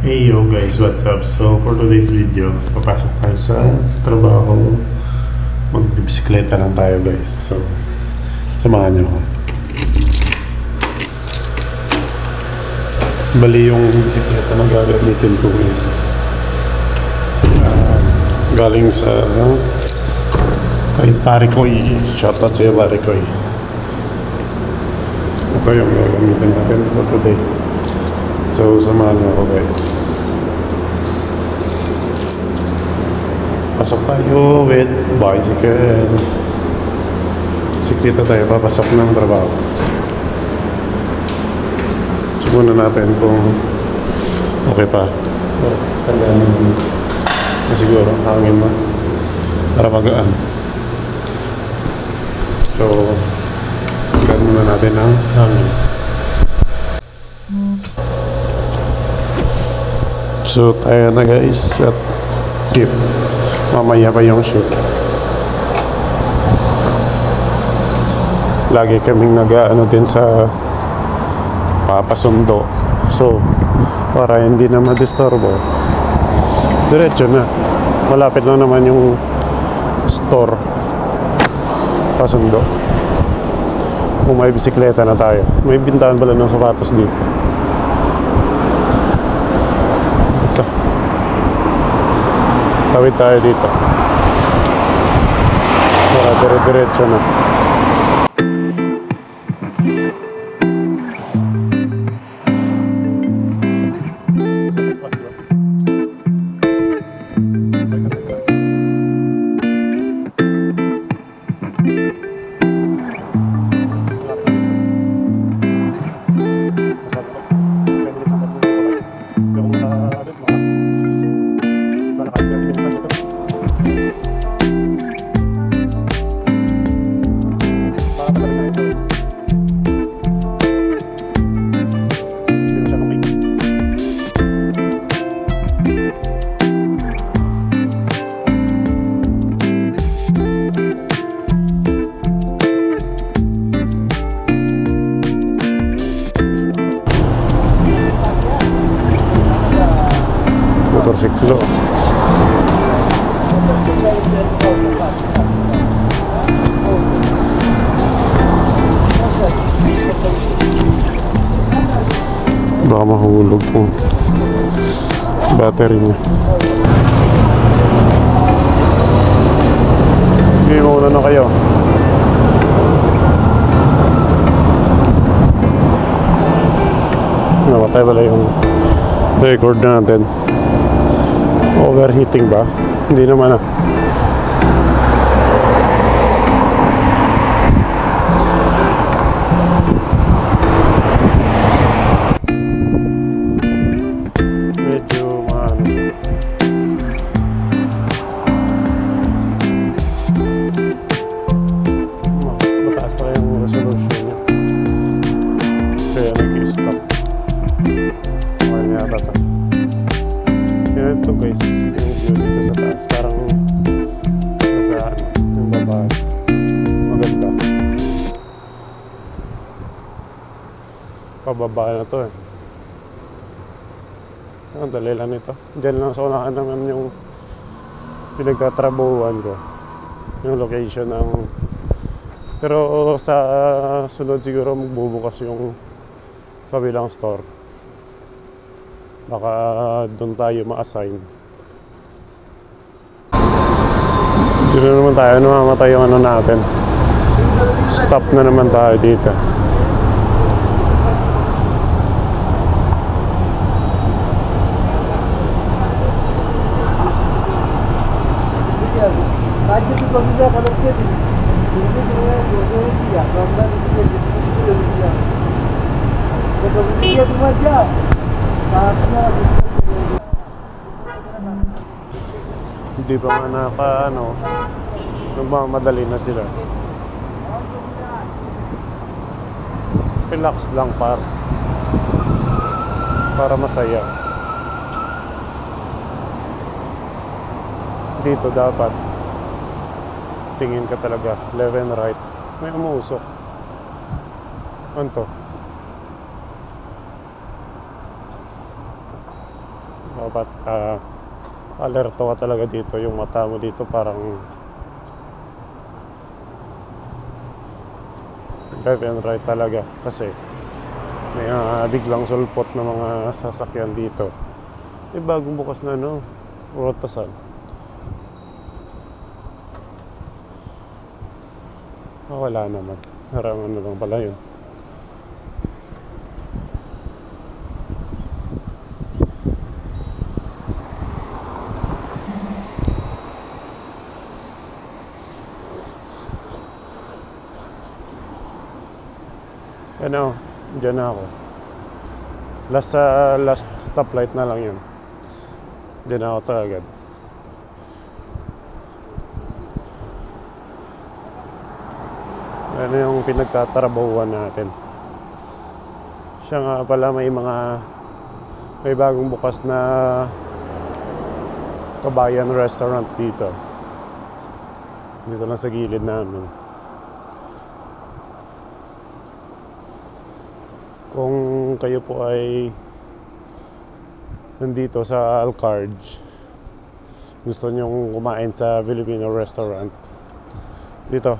Hey yo guys, what's up? So for today's video, papasok tayo sa trabaho. Magbibisikleta lang tayo guys. So, samahan niyo ako. Bali yung bisikleta na gagamitin ko is galing sa kay pare ko. Shoutout sa'yo pare ko. Ito yung gagamitin natin for today. So, samahan niyo ako guys. Pasok tayo with bicycle. Bisikleta tayo, papasok ng trabaho. Check muna natin kung okay pa. Tandaan na siguro, hangin na para magaan. So, tandaan muna natin ang hangin. So, tayo na guys at keep. Mamaya pa yung shoot. Lagi kaming nag-ano din sa papasundo. So, para hindi na madisturbo, diretso na. Malapit lang naman yung store. Pasundo. Kung may bisikleta na tayo. May bintahan pala ng sapatos dito. Tawid tayo dito para dire-diretso na. Motorsiklo. Baka mahulog po battery niya. Hindi, mauna na kayo. Namatay pala yung record natin. Overheating ba? Hindi naman medyo mataas pa yung resolution niya. Kaya nag-stop. Okay nga ba ito? Ito guys, yung view dito sa taas, parang nasa yung baba. Maganda. Pababa na to eh. Ang dali lang ito. Diyan lang sa unahan naman yung pinagkatrabuhan ko. Yung location ng... Pero sa sunod siguro magbubukas yung kabilang store. Baka doon tayo ma-assign. Dito na naman tayo, namamatay yung ano natin. Stop na naman tayo dito. Hindi pa nga nagmamadali na sila. Relax lang para masaya. Dito dapat tingin ka talaga left and right. May umuusok. Ano to? Dapat alerto ka talaga dito. Yung mata mo dito parang left and right talaga, kasi may biglang sulpot na mga sasakyan dito. Bagong bukas na Rotasan. Wala naman, harangan na lang pala yun. Diyan na ako. Last stoplight na lang yun. Diyan na ako agad. Ano yung pinagtatrabahuan natin. Siya nga pala may bagong bukas na Kabayan Restaurant dito. Dito lang sa gilid namin. Kung kayo po ay nandito sa Alcarge, gusto nyong kumain sa Filipino restaurant, dito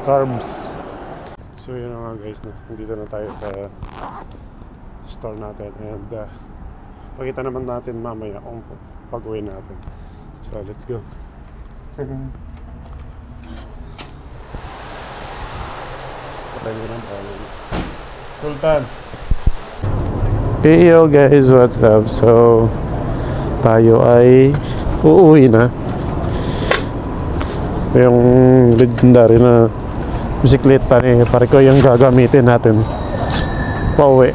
Carbs. So yun na nga guys, nandito na tayo sa store natin, and pakita naman natin mamaya kung pag-uwi natin. So let's go. Sultan. Hey yo guys, what's up? So tayo ay uuwi na. Ito yung legendary na bisikleta ni pare ko yung gagamitin natin pauwi.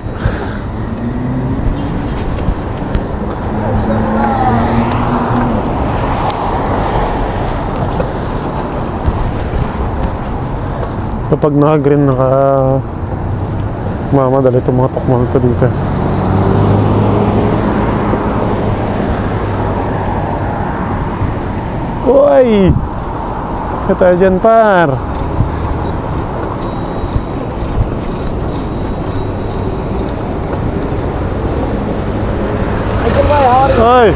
Kapag naka-green, mamadali itong mga tukmang ito dito. Uy! Ito tayo dyan, par. Uy!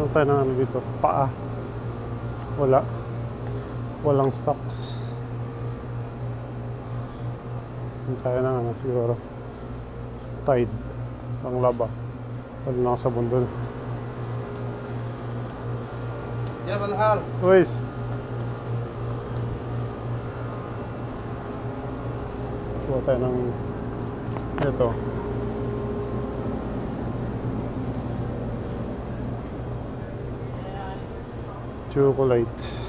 Ano tayo na dito? Paa. Wala. walang stocks. Tayo na ano, siguro tide ang laba. Wala na sa bundol. كيف الحال؟ Uys! Kuha tayo ng ito. Chocolate.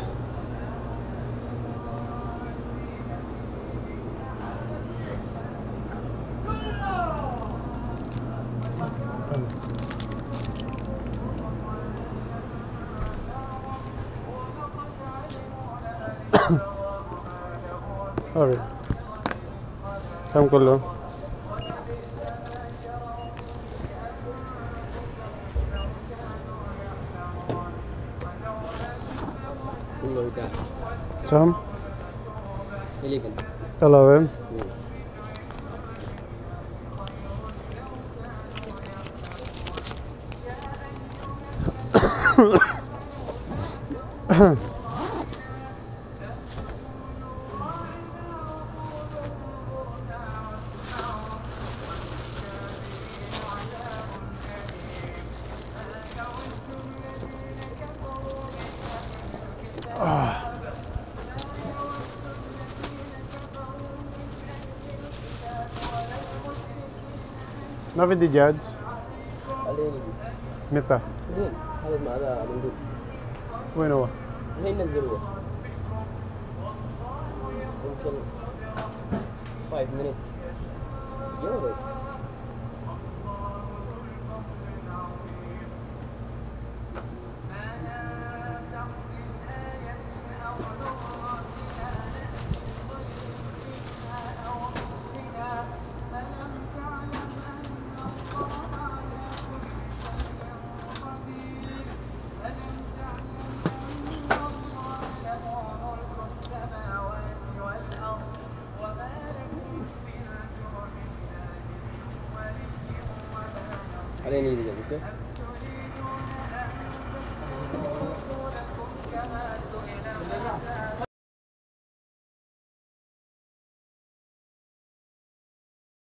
Sorry. Kam kulo. Sam? 11. 11? نافي دجاج عليه متى؟ زين هذا معنا مندوب وين هو؟ الحين نزلوه يمكن 5 minutes جودة عليه نيجي اوكي